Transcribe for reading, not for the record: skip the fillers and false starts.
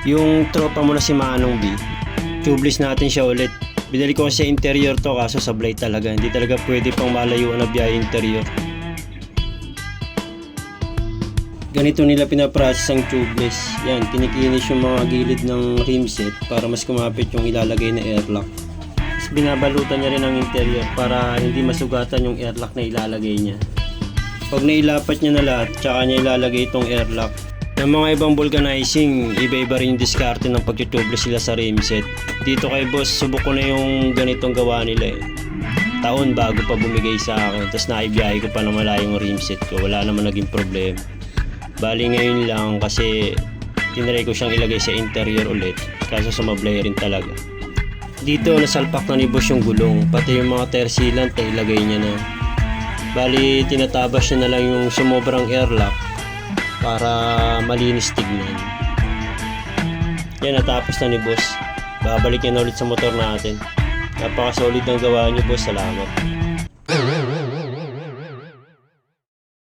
Yung tropa mo na si Manong B, tubeless natin siya ulit. Binili ko kasi interior to kaso sablay talaga. Hindi talaga pwede pang malayuan na biyahe interior. Ganito nila pinaprocess ang tubeless. Yan, kinikinis yung mga gilid ng rim set para mas kumapit yung ilalagay na airlock. Tapos binabalutan niya rin ang interior para hindi masugatan yung airlock na ilalagay niya. Pag nailapat niya na lahat, tsaka niya ilalagay itong airlock. Ng mga ibang vulcanizing, iba-iba rin yung diskarte ng pagtutubeless sila sa rim set. Dito kay boss, subok ko na yung ganitong gawa nila eh. Taon bago pa bumigay sa akin, tapos naibiyahe ko pa na malayong rim set ko, wala naman naging problema. Bali ngayon lang kasi tinry ko siyang ilagay sa interior ulit, kaso sumablay rin talaga. Dito nasalpak na ni boss yung gulong, pati yung mga tersilant na ilagay niya na. Bali tinatabas niya na lang yung sumobrang airlock para malinis tignan. Yan, natapos na ni boss. Babalik niya na ulit sa motor natin. Napaka solid ng gawa niyo boss, salamat.